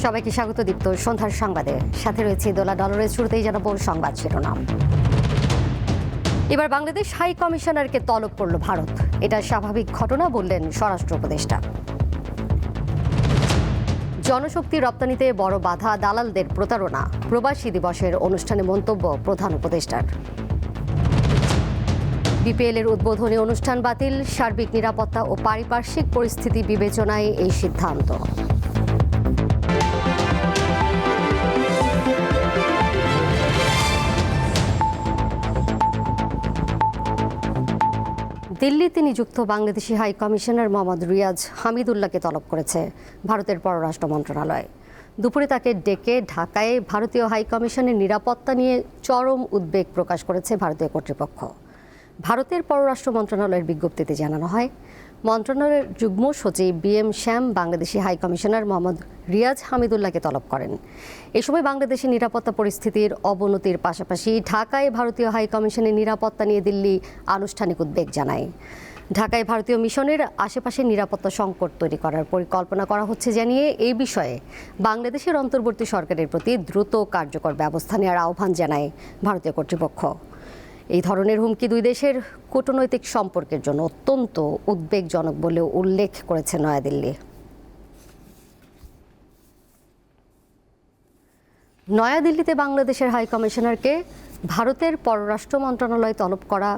সবাইকে স্বাগত দীপ্ত সন্ধ্যার সংবাদে। সাথে রয়েছে দোলা ডলারের শুরুতেই জানাবো সংবাদ শিরোনাম। এবার বাংলাদেশ হাই কমিশনারকে তলব করল ভারত। এটা স্বাভাবিক ঘটনা বললেন স্বরাষ্ট্র উপদেষ্টা। জনশক্তি রপ্তানিতে বড় বাধা দালালদের প্রতারণা। প্রবাসী দিবসের অনুষ্ঠানে মন্তব্য প্রধান উপদেষ্টার। বিপিএল এর উদ্বোধনী অনুষ্ঠান বাতিল। সার্বিক নিরাপত্তা ও পারিপার্শ্বিক পরিস্থিতি বিবেচনায় এই সিদ্ধান্ত। দিল্লিতে নিযুক্ত বাংলাদেশি হাই কমিশনার মোহাম্মদ রিয়াজ হামিদুল্লাহকে তলব করেছে ভারতের পররাষ্ট্র মন্ত্রণালয়। দুপুরে তাকে ডেকে ঢাকায় ভারতীয় হাই কমিশনের নিরাপত্তা নিয়ে চরম উদ্বেগ প্রকাশ করেছে ভারতীয় কর্তৃপক্ষ। ভারতের পররাষ্ট্র মন্ত্রণালয়ের বিজ্ঞপ্তিতে জানানো হয়, মন্ত্রণালয়ের যুগ্ম সচিব বিএম শ্যাম বাংলাদেশি হাই কমিশনার মোহাম্মদ রিয়াজ হামিদুল্লাহকে তলব করেন। এ সময় বাংলাদেশের নিরাপত্তা পরিস্থিতির অবনতির পাশাপাশি ঢাকায় ভারতীয় হাই কমিশনের নিরাপত্তা নিয়ে দিল্লি আনুষ্ঠানিক উদ্বেগ জানায়। ঢাকায় ভারতীয় মিশনের আশেপাশে নিরাপত্তা সংকট তৈরি করার পরিকল্পনা করা হচ্ছে জানিয়ে এই বিষয়ে বাংলাদেশের অন্তর্বর্তী সরকারের প্রতি দ্রুত কার্যকর ব্যবস্থা নেওয়ার আহ্বান জানায় ভারতীয় কর্তৃপক্ষ। এই ধরনের হুমকি দুই দেশের কূটনৈতিক সম্পর্কের জন্য অত্যন্ত উদ্বেগজনক বলেও উল্লেখ করেছে নয়াদিল্লি। নয়াদিল্লিতে বাংলাদেশের হাই কমিশনারকে ভারতের পররাষ্ট্র মন্ত্রণালয় তলব করা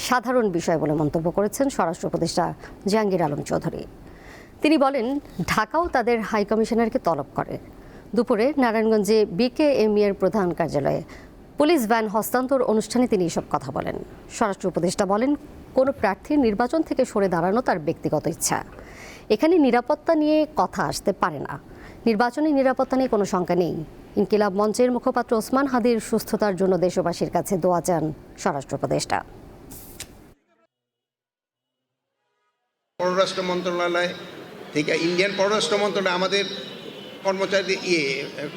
সাধারণ বিষয় বলে মন্তব্য করেছেন স্বরাষ্ট্র উপদেষ্টা জাহাঙ্গীর আলম চৌধুরী। তিনি বলেন, ঢাকাও তাদের হাই কমিশনারকে তলব করে। দুপুরে নারায়ণগঞ্জে বিকেএমই এর প্রধান কার্যালয়ে পুলিশ ভ্যান হস্তান্তর অনুষ্ঠানে তিনি এসব কথা বলেন। স্বরাষ্ট্র উপদেষ্টা বলেন, কোনো প্রার্থীর নির্বাচন থেকে সরে দাঁড়ানো তার ব্যক্তিগত ইচ্ছা। এখানে নিরাপত্তা নিয়ে কথা আসতে পারে না। নির্বাচনী নিরাপত্তা নিয়ে কোনো শঙ্কা নেই। ইনকিলাব মঞ্চের মুখপাত্র ওসমান হাদির সুস্থতার জন্য দেশবাসীর কাছে দোয়া চান স্বরাষ্ট্র উপদেষ্টা। পররাষ্ট্র মন্ত্রণালয় থেকে ইন্ডিয়ান পররাষ্ট্র মন্ত্রণালয় আমাদের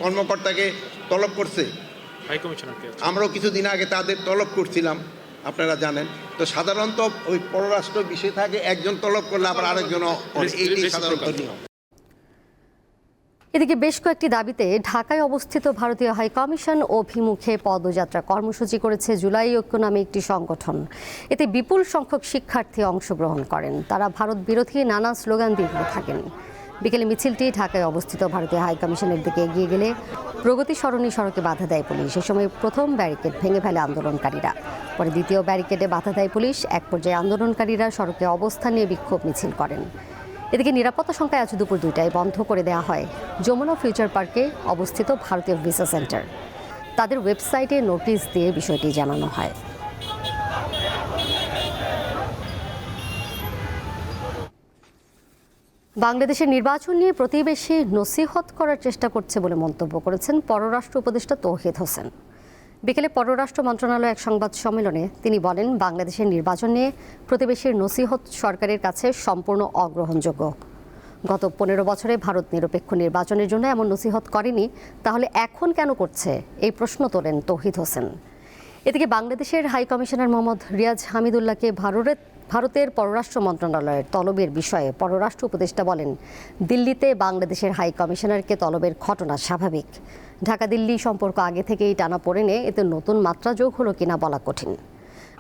কর্মকর্তাকে তলব করছে। আমরাও কিছুদিন আগে তাদের তলব করছিলাম, আপনারা জানেন। তো সাধারণত ওই পররাষ্ট্র বিষয় থাকে, একজন তলব করলে আবার আরেকজন। এদিকে বেশ কয়েকটি দাবিতে ঢাকায় অবস্থিত ভারতীয় হাই কমিশন অভিমুখে পদযাত্রা কর্মসূচি করেছে জুলাই ঐক্য নামে একটি সংগঠন। এতে বিপুল সংখ্যক শিক্ষার্থী অংশগ্রহণ করেন। তারা ভারত বিরোধী নানা স্লোগান দিয়ে থাকেন। বিকেলে মিছিলটি ঢাকায় অবস্থিত ভারতীয় হাই কমিশনের দিকে এগিয়ে গেলে প্রগতি সরণি সড়কে বাধা দেয় পুলিশ। সে সময় প্রথম ব্যারিকেড ভেঙে ফেলে আন্দোলনকারীরা। পরে দ্বিতীয় ব্যারিকেডে বাধা দেয় পুলিশ। এক পর্যায়ে আন্দোলনকারীরা সড়কে অবস্থান নিয়ে বিক্ষোভ মিছিল করেন। এদিকে নিরাপত্তা সংখ্যায় আজ দুপুর 2টায় বন্ধ করে দেওয়া হয় যমুনা ফিউচার পার্কে অবস্থিত ভারতীয় ভিসা সেন্টার। তাদের ওয়েবসাইটে নোটিশ দিয়ে বিষয়টি জানানো হয়। বাংলাদেশের নির্বাচন নিয়ে প্রতিবেশী নসিহত করার চেষ্টা করছে বলে মন্তব্য করেছেন পররাষ্ট্র উপদেষ্টা তৌহিদ হোসেন। বিকেলে পররাষ্ট্র মন্ত্রণালয় এক সংবাদ সম্মেলনে তিনি বলেন, বাংলাদেশের নির্বাচন নিয়ে প্রতিবেশীর নসিহত সরকারের কাছে সম্পূর্ণ অগ্রহণযোগ্য। গত 15 বছরে ভারত নিরপেক্ষ নির্বাচনের জন্য এমন নসিহত করেনি, তাহলে এখন কেন করছে, এই প্রশ্ন তোলেন তৌহিদ হোসেন। এদিকে বাংলাদেশের হাই কমিশনার মোহাম্মদ রিয়াজ হামিদুল্লাহকে ভারতের পররাষ্ট্র মন্ত্রণালয়ের তলবের বিষয়ে পররাষ্ট্র উপদেষ্টা বলেন, দিল্লিতে বাংলাদেশের হাই কমিশনারকে তলবের ঘটনা স্বাভাবিক। ঢাকা দিল্লি সম্পর্ক আগে থেকেই টানাপোড়েনে এতে নতুন মাত্রা যোগ হলো কিনা বলা কঠিন।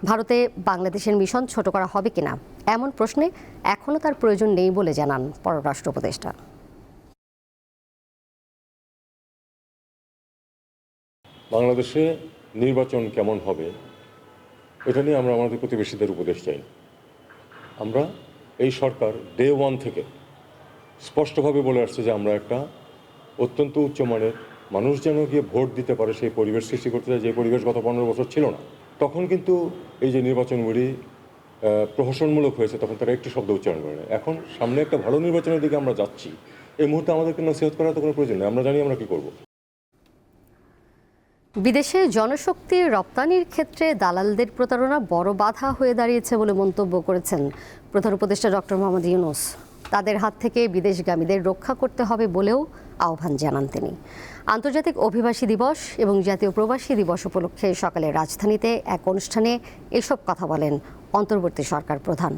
ভারতে বাংলাদেশের মিশন ছোট করা হবে কিনা এমন প্রশ্নে এখনও তার প্রয়োজন নেই বলে জানান পররাষ্ট্র উপদেষ্টা। বাংলাদেশে নির্বাচন কেমন হবে এটা নিয়ে আমরা আমাদের প্রতিবেশীদের উপদেশ চাই। আমরা এই সরকার ডে 1 থেকে স্পষ্টভাবে বলে আসছে যে আমরা একটা অত্যন্ত উচ্চমানের মানুষ যেন গিয়ে ভোট দিতে পারে সেই পরিবেশ সৃষ্টি করতে চাই, যে পরিবেশ গত 15 বছর ছিল না। তখন কিন্তু এই যে নির্বাচনগুলি প্রহসনমূলক হয়েছে, তখন তারা একটি শব্দ উচ্চারণ করে না। এখন সামনে একটা ভালো নির্বাচনের দিকে আমরা যাচ্ছি, এই মুহূর্তে আমাদেরকে নসিহত করার তো কোনো প্রয়োজন নেই। আমরা জানি আমরা কী করব। বিদেশে জনশক্তি রপ্তানির ক্ষেত্রে দালালদের প্রতারণা বড় বাধা হয়ে দাঁড়িয়েছে বলে মন্তব্য করেছেন প্রধান উপদেষ্টা ডক্টর মোহাম্মদ ইউনূস। তাদের হাত থেকে বিদেশগামীদের রক্ষা করতে হবে বলেও আহ্বান জানান তিনি। আন্তর্জাতিক অভিবাসী দিবস এবং জাতীয় প্রবাসী দিবস উপলক্ষে সকালে রাজধানীতে এক অনুষ্ঠানে এসব কথা বলেন অন্তর্বর্তী সরকার প্রধান।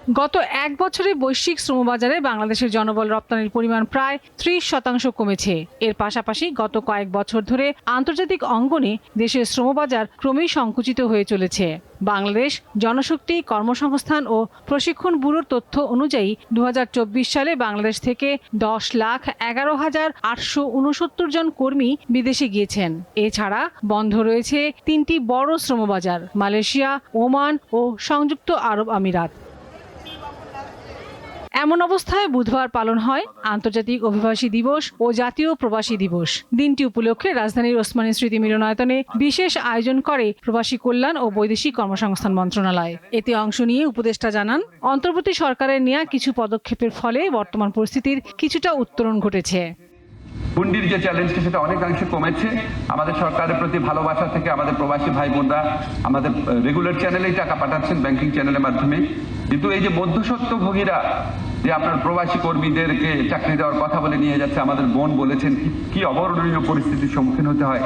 গত এক বছরে বৈশ্বিক শ্রমবাজারে বাংলাদেশের জনবল রপ্তানির পরিমাণ প্রায় 30% কমেছে। এর পাশাপাশি গত কয়েক বছর ধরে আন্তর্জাতিক অঙ্গনে দেশের শ্রমবাজার ক্রমেই সংকুচিত হয়ে চলেছে। বাংলাদেশ জনশক্তি কর্মসংস্থান ও প্রশিক্ষণ ব্যুরোর তথ্য অনুযায়ী 2024 সালে বাংলাদেশ থেকে 10,11,869 জন কর্মী বিদেশে গিয়েছেন। এছাড়া বন্ধ রয়েছে 3টি বড় শ্রমবাজার, মালয়েশিয়া, ওমান ও সংযুক্ত আরব আমিরাত। এমন অবস্থায় বুধবার পালন হয় আন্তর্জাতিক অভিবাসী দিবস ও জাতীয় প্রবাসী দিবস। দিনটি উপলক্ষে রাজধানীর ওসমানী স্মৃতি মিলনায়তনে বিশেষ আয়োজন করে প্রবাসী কল্যাণ ও বৈদেশিক কর্মসংস্থান মন্ত্রণালয়। এতে অংশ নিয়ে উপদেষ্টা জানান, অন্তর্বর্তী সরকারের নেওয়া কিছু পদক্ষেপের ফলে বর্তমান পরিস্থিতির কিছুটা উত্তরণ ঘটেছে। হুন্ডির যে চ্যালেঞ্জটা সেটা অনেকাংশে কমেছে। আমাদের সরকারের প্রতি ভালোবাসা থেকে আমাদের প্রবাসী ভাই বোনরা আমাদের রেগুলার চ্যানেলেই টাকা পাঠাচ্ছেন, ব্যাংকিং চ্যানেলের মাধ্যমে। কিন্তু এই যে মধ্যস্বত্বভোগীরা যে আপনার প্রবাসী কর্মীদেরকে চাকরি দেওয়ার কথা বলে নিয়ে যাচ্ছে, আমাদের বোন বলেছেন কি অবর্ণনীয় পরিস্থিতির সম্মুখীন হতে হয়।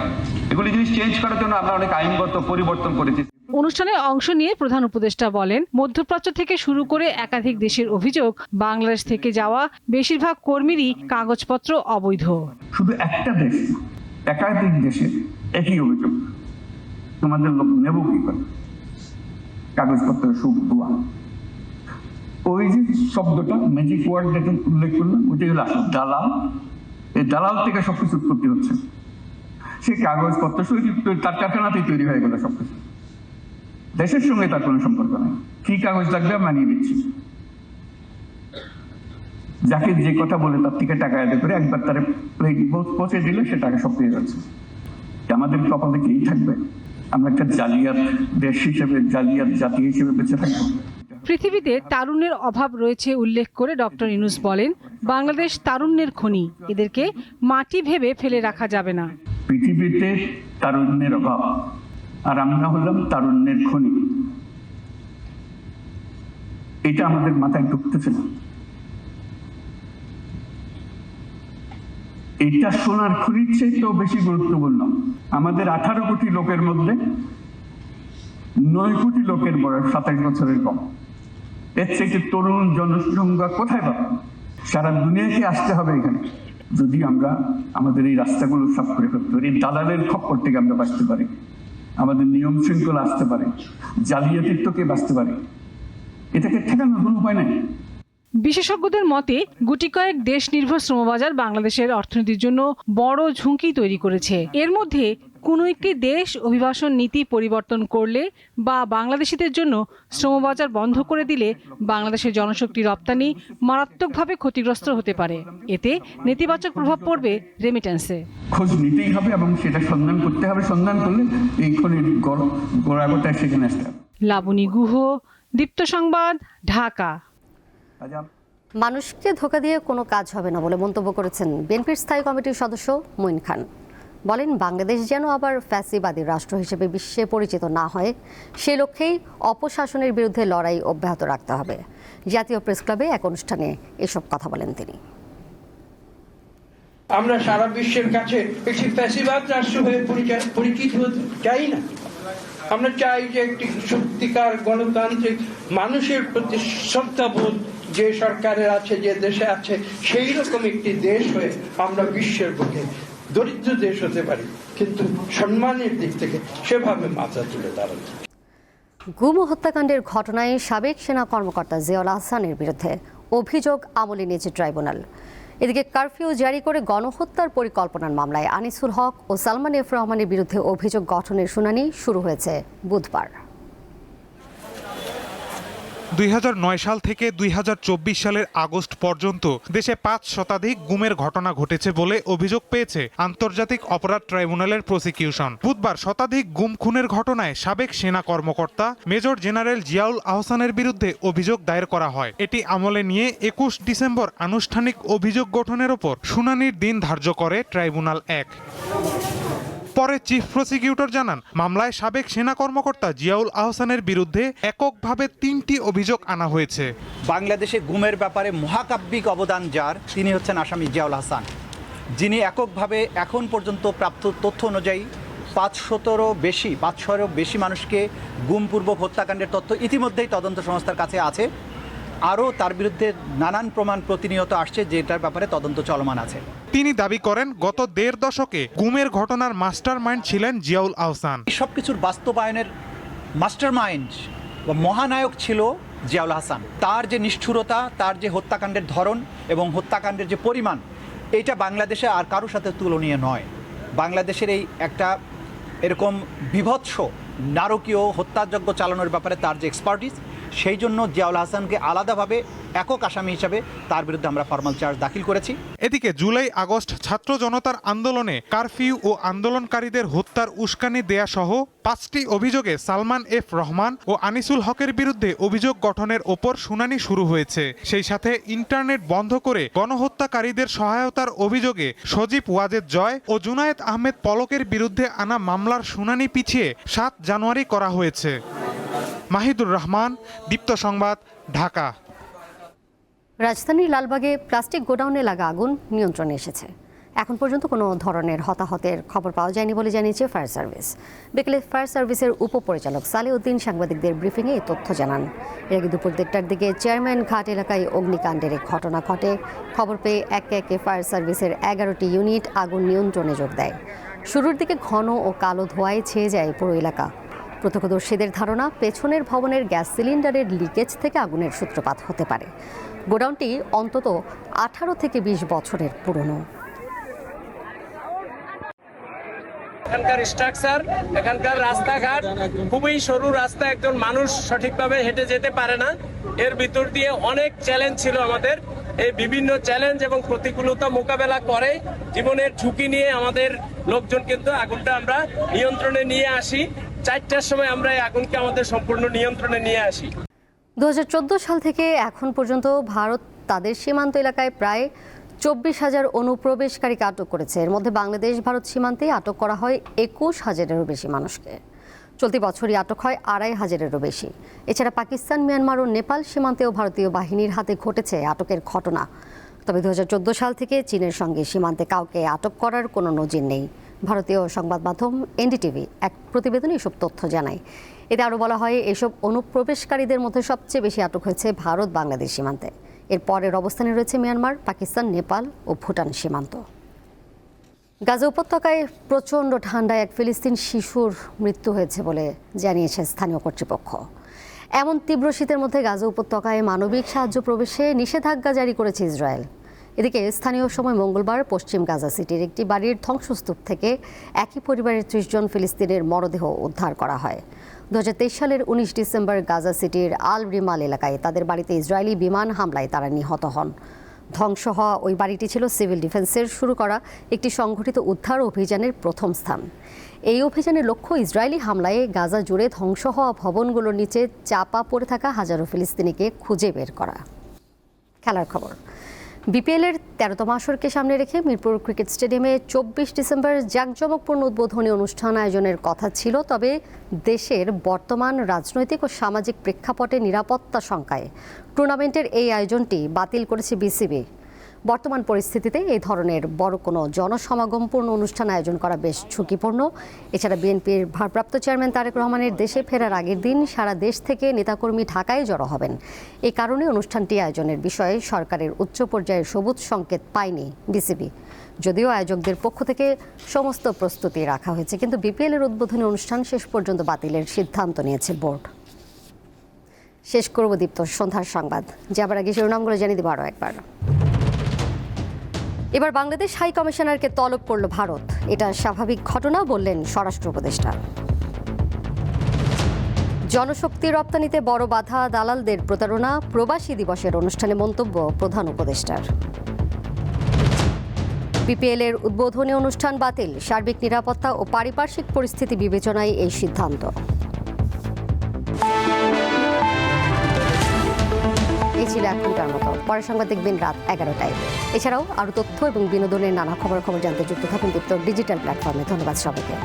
এগুলি জিনিস চেঞ্জ করার জন্য আমরা অনেক আইনগত পরিবর্তন করেছি। অনুষ্ঠানে অংশ নিয়ে প্রধান উপদেষ্টা বলেন, মধ্যপ্রাচ্য থেকে শুরু করে একাধিক দেশের অভিযোগ, বাংলাদেশ থেকে যাওয়া বেশিরভাগ কর্মীরই কাগজপত্র অবৈধ। শুধু একটা দেশ, একাধিক দেশে একই অভিযোগ। তোমাদের লোক নেব কি করে? কাগজপত্র সুখ দোয়া। ওই যে শব্দটা ম্যাজিক ওয়ার্ড যেটা উল্লেখ করলাম, ওইটাই হলো আসল দালাল। এই দালাল থেকে সবকিছু উৎপত্তি হচ্ছে। সেই কাগজপত্র তার কারখানাতেই তৈরি হয়ে গেল সবকিছু। দেশের সঙ্গে তার কোনো সম্পর্ক নেই। কি কাগজ লাগবে মানিয়ে দিচ্ছি। যাকে যে কথা বলে তার থেকে টাকা আদায় করে একবার তার পৌঁছে দিলে সে টাকা সব পেয়ে যাচ্ছে। আমাদের কপালে কি থাকবে? আমরা একটা জালিয়াত দেশ হিসেবে, জালিয়াত জাতি হিসেবে বেঁচে থাকবো। পৃথিবীতে তারুণ্যের অভাব রয়েছে উল্লেখ করে ডক্টর ইউনূস বলেন, বাংলাদেশ তারুণ্যের খনি, এদেরকে মাটি ভেবে ফেলে রাখা যাবে না। পৃথিবীতে তারুণ্যের অভাব, আর আমরা হলাম তারুণ্যের খনি। এটা আমাদের মাথায় ঢুকতেছে না। এটা সোনার খনির চেয়েও বেশি গুরুত্বপূর্ণ। আমাদের 18 কোটি লোকের মধ্যে 9 কোটি লোকের বয়স 27 বছরের কম। এর থেকে তরুণ জনসংখ্যা কোথায় পাবো? সারা দুনিয়াকে আসতে হবে এখানে। যদি আমরা আমাদের এই রাস্তাগুলো সাফ করে ফেলতে পারি, দালালের খপ্পর থেকে আমরা বাঁচতে পারি, আমাদের নিয়ম শৃঙ্খলা আসতে পারে, জালিয়াতিত্বকে বাঁচতে পারে, এটাকে ঠেকানোর কোনো উপায় নেই। বিশেষজ্ঞদের মতে, গুটি কয়েক দেশ নির্ভর শ্রমবাজার বাংলাদেশের অর্থনীতির জন্য বড় ঝুঁকি তৈরি করেছে। এর মধ্যে কোনো একটি দেশ অভিবাসন নীতি পরিবর্তন করলে বা বাংলাদেশিদের জন্য শ্রমবাজার বন্ধ করে দিলে বাংলাদেশের জনশক্তি রপ্তানি মারাত্মকভাবে ক্ষতিগ্রস্ত হতে পারে। এতে নেতিবাচক প্রভাব পড়বে রেমিটেন্সে। খোঁজ নিতেই হবে এবং সেটা সন্ধান করতে হবে। সন্ধান করলে এই খনির গোড়াগোটায় সেখানে আসতে হবে। লাবণী গুহ, দীপ্ত সংবাদ, ঢাকা। মানুষকে ধোঁকা দিয়ে কোনো কাজ হবে না বলে মন্তব্য করেছেন বিএনপির স্থায়ী কমিটির সদস্য মঈন খান। বলেন, বাংলাদেশ যেন আবার ফ্যাসিবাদী রাষ্ট্র হিসেবে বিশ্বে পরিচিত না হয়, সে লক্ষ্যেই অপশাসনের বিরুদ্ধে লড়াই অব্যাহত রাখতে হবে। জাতীয় প্রেস ক্লাবে এক অনুষ্ঠানে এসব কথা বলেন তিনি। আমরা সারা বিশ্বের কাছে একটি ফ্যাসিবাদ রাষ্ট্র হয়ে পরিচিত হতে চাই না। আমরা চাই যে একটি সত্যিকার গণতান্ত্রিক, মানুষের প্রতি শ্রদ্ধাবোধ যে সরকারের আছে, যে দেশে আছে, সেই রকম একটি দেশ হয়ে আমরা বিশ্বের বুকে দরিদ্র দেশ হতে পারি, কিন্তু সম্মানের দিক থেকে সেভাবে মাথা তুলে দাঁড়াতে। গুম হত্যাকাণ্ডের ঘটনায় সাবেক সেনা কর্মকর্তা জিয়াউল আহসানের বিরুদ্ধে অভিযোগ আমলে নিয়েছে ট্রাইব্যুনাল। এদিকে কারফিউ জারি করে গণহত্যার পরিকল্পনার মামলায় আনিসুল হক ও সালমান এফ রহমানের বিরুদ্ধে অভিযোগ গঠনের শুনানি শুরু হয়েছে বুধবার। 2009 সাল থেকে 2024 সালের আগস্ট পর্যন্ত দেশে 5 শতাধিক গুমের ঘটনা ঘটেছে বলে অভিযোগ পেয়েছে আন্তর্জাতিক অপরাধ ট্রাইব্যুনালের প্রসিকিউশন। বুধবার শতাধিক গুম খুনের ঘটনায় সাবেক সেনা কর্মকর্তা মেজর জেনারেল জিয়াউল আহসানের বিরুদ্ধে অভিযোগ দায়ের করা হয়। এটি আমলে নিয়ে 21 ডিসেম্বর আনুষ্ঠানিক অভিযোগ গঠনের ওপর শুনানির দিন ধার্য করে ট্রাইব্যুনাল 1। পরে চিফ প্রসিকিউটর জানান, মামলায় সাবেক সেনা কর্মকর্তা জিয়াউল আহসানের বিরুদ্ধে এককভাবে 3টি অভিযোগ আনা হয়েছে। বাংলাদেশে গুমের ব্যাপারে মহাকাব্যিক অবদান যার, তিনি হচ্ছেন আসামি জিয়াউল আহসান, যিনি এককভাবে এখন পর্যন্ত প্রাপ্ত তথ্য অনুযায়ী 500-এরও বেশি মানুষকে গুমপূর্বক হত্যাকাণ্ডের তথ্য ইতিমধ্যেই তদন্ত সংস্থার কাছে আছে। আরও তার বিরুদ্ধে নানান প্রমাণ প্রতিনিয়ত আসছে, যেটার ব্যাপারে তদন্ত চলমান আছে। তিনি দাবি করেন গত 1.5 দশকে গুমের ঘটনার মাস্টার মাইন্ড ছিলেন জিয়াউল আহসান। সব কিছুর বাস্তবায়নের মাস্টার মাইন্ড বা মহানায়ক ছিল জিয়াউল হাসান। তার যে নিষ্ঠুরতা, তার যে হত্যাকাণ্ডের ধরন এবং হত্যাকাণ্ডের যে পরিমাণ, এটা বাংলাদেশে আর কারোর সাথে তুলনীয় নয়। বাংলাদেশের এই একটা এরকম বিভৎস নারকীয় হত্যাযজ্ঞ চালানোর ব্যাপারে তার যে এক্সপার্টিস, সেই জন্য জিয়াউল হাসানকে আলাদাভাবে একক আসামি হিসাবে তার বিরুদ্ধে আমরা ফরমাল চার্জ দাখিল করেছি। এদিকে জুলাই আগস্ট ছাত্র জনতার আন্দোলনে কারফিউ ও আন্দোলনকারীদের হত্যার উস্কানি দেয়া সহ 5টি অভিযোগে সালমান এফ রহমান ও আনিসুল হকের বিরুদ্ধে অভিযোগ গঠনের ওপর শুনানি শুরু হয়েছে। সেই সাথে ইন্টারনেট বন্ধ করে গণহত্যাকারীদের সহায়তার অভিযোগে সজীব ওয়াজেদ জয় ও জুনায়েদ আহমেদ পলকের বিরুদ্ধে আনা মামলার শুনানি পিছিয়ে 7 জানুয়ারি করা হয়েছে। মাহিদুর রহমান, দীপ্ত সংবাদ, ঢাকা। রাজধানীর লালবাগে প্লাস্টিক গোডাউনে লাগা আগুন নিয়ন্ত্রণে এসেছে। এখন পর্যন্ত কোনো ধরনের হতাহতের খবর পাওয়া যায়নি বলে জানিয়েছে ফায়ার সার্ভিস। বিকেলে ফায়ার সার্ভিসের উপপরিচালক সালেউদ্দিন সাংবাদিকদের ব্রিফিংয়ে এই তথ্য জানান। এর আগে দুপুর 1টার দিকে চেয়ারম্যান ঘাট এলাকায় অগ্নিকাণ্ডের ঘটনা ঘটে। খবর পেয়ে একে একে ফায়ার সার্ভিসের 11টি ইউনিট আগুন নিয়ন্ত্রণে যোগ দেয়। শুরুর দিকে ঘন ও কালো ধোঁয়ায় ছেয়ে যায় পুরো এলাকা। প্রত্যক্ষদর্শীদের ধারণা, পেছনের ভবনের গ্যাস সিলিন্ডারের লিকেজ থেকে আগুনের সূত্রপাত হতে পারে। গোডাউনটি অন্তত 18 থেকে 20 বছরের পুরনো। এখানকার স্ট্রাকচার, এখানকার রাস্তাঘাট খুবই সরু রাস্তা, একজন মানুষ সঠিকভাবে হেঁটে যেতে পারে না। এর ভিতর দিয়ে অনেক চ্যালেঞ্জ ছিল আমাদের। এই বিভিন্ন চ্যালেঞ্জ এবং প্রতিকূলতা মোকাবেলা করে জীবনের ঝুঁকি নিয়ে আমাদের লোকজন কিন্তু আগুনটা আমরা নিয়ন্ত্রণে নিয়ে আসি। 4টার সময় আমরা এই আগুনকে আমাদের সম্পূর্ণ নিয়ন্ত্রণে নিয়ে আসি। 2014 সাল থেকে এখন পর্যন্ত ভারত তাদের সীমান্ত এলাকায় প্রায় 24,000 অনুপ্রবেশকারীকে আটক করেছে। এর মধ্যে বাংলাদেশ ভারত সীমান্তে আটক করা হয় 21,000-এরও বেশি মানুষকে। চলতি বছরই আটক হয় 2,500-এরও বেশি। এছাড়া পাকিস্তান, মিয়ানমার ও নেপাল সীমান্তেও ভারতীয় বাহিনীর হাতে ঘটেছে আটকের ঘটনা। তবে 2014 সাল থেকে চীনের সঙ্গে সীমান্তে কাউকে আটক করার কোনো নজির নেই। ভারতীয় সংবাদ মাধ্যম এনডিটিভি এক প্রতিবেদনে এসব তথ্য জানায়। এতে আরও বলা হয়, এসব অনুপ্রবেশকারীদের মধ্যে সবচেয়ে বেশি আটক হয়েছে ভারত বাংলাদেশ সীমান্তে। এর পরের অবস্থানে রয়েছে মিয়ানমার, পাকিস্তান, নেপাল ও ভুটান সীমান্ত। গাজা উপত্যকায় প্রচণ্ড ঠান্ডায় এক ফিলিস্তিন শিশুর মৃত্যু হয়েছে বলে জানিয়েছে স্থানীয় কর্তৃপক্ষ। এমন তীব্র শীতের মধ্যে গাজা উপত্যকায় মানবিক সাহায্য প্রবেশে নিষেধাজ্ঞা জারি করেছে ইসরায়েল। এদিকে স্থানীয় সময় মঙ্গলবার পশ্চিম গাজা সিটির একটি বাড়ির ধ্বংসস্তূপ থেকে একই পরিবারের 30 জন ফিলিস্তিনের মরদেহ উদ্ধার করা হয়। 2023 সালের 19 ডিসেম্বর গাজা সিটির আল রিমাল এলাকায় তাদের বাড়িতে ইসরায়েলি বিমান হামলায় তারা নিহত হন। ধ্বংস হওয়া ওই বাড়িটি ছিল সিভিল ডিফেন্সের শুরু করা একটি সংগঠিত উদ্ধার অভিযানের প্রথম স্থান। এই অভিযানের লক্ষ্য ইসরায়েলি হামলায় গাজা জুড়ে ধ্বংস হওয়া ভবনগুলোর নিচে চাপা পড়ে থাকা হাজারো ফিলিস্তিনিকে খুঁজে বের করা। খেলার খবর। বিপিএলের 13তম আসরকে সামনে রেখে মিরপুর ক্রিকেট স্টেডিয়ামে 24 ডিসেম্বর জাঁকজমকপূর্ণ উদ্বোধনী অনুষ্ঠান আয়োজনের কথা ছিল। তবে দেশের বর্তমান রাজনৈতিক ও সামাজিক প্রেক্ষাপটে নিরাপত্তা শঙ্কায় টুর্নামেন্টের এই আয়োজনটি বাতিল করেছে বিসিবি। বর্তমান পরিস্থিতিতে এই ধরনের বড় কোনো জনসমাগমপূর্ণ অনুষ্ঠান আয়োজন করা বেশ ঝুঁকিপূর্ণ। এছাড়া বিএনপির ভারপ্রাপ্ত চেয়ারম্যান তারেক রহমানের দেশে ফেরার আগের দিন সারা দেশ থেকে নেতাকর্মী ঢাকায় জড়ো হবেন। এই কারণে অনুষ্ঠানটি আয়োজনের বিষয়ে সরকারের উচ্চ পর্যায়ের সবুজ সংকেত পায়নি বিসিবি। যদিও আয়োজকদের পক্ষ থেকে সমস্ত প্রস্তুতি রাখা হয়েছে, কিন্তু বিপিএলের উদ্বোধনী অনুষ্ঠান শেষ পর্যন্ত বাতিলের সিদ্ধান্ত নিয়েছে বোর্ড। শেষ করব দীপ্ত সন্ধ্যার সংবাদ, যাবার আগে শিরোনামগুলো জানিয়ে দেব আরও একবার। এবার বাংলাদেশ হাই কমিশনারকে তলব করল ভারত। এটা স্বাভাবিক ঘটনা বললেন স্বরাষ্ট্র উপদেষ্টা। জনশক্তি রপ্তানিতে বড় বাধা দালালদের প্রতারণা, প্রবাসী দিবসের অনুষ্ঠানে মন্তব্য প্রধান উপদেষ্টার। বিপিএলের উদ্বোধনী অনুষ্ঠান বাতিল, সার্বিক নিরাপত্তা ও পারিপার্শ্বিক পরিস্থিতি বিবেচনায় এই সিদ্ধান্ত। এই ছিল এখনকার মতো। পরের সংবাদ দেখবেন রাত 11টায়। এছাড়াও আরও তথ্য এবং বিনোদনের নানা খবর জানতে যুক্ত থাকুন দীপ্ত ডিজিটাল প্ল্যাটফর্মে। ধন্যবাদ সবাইকে।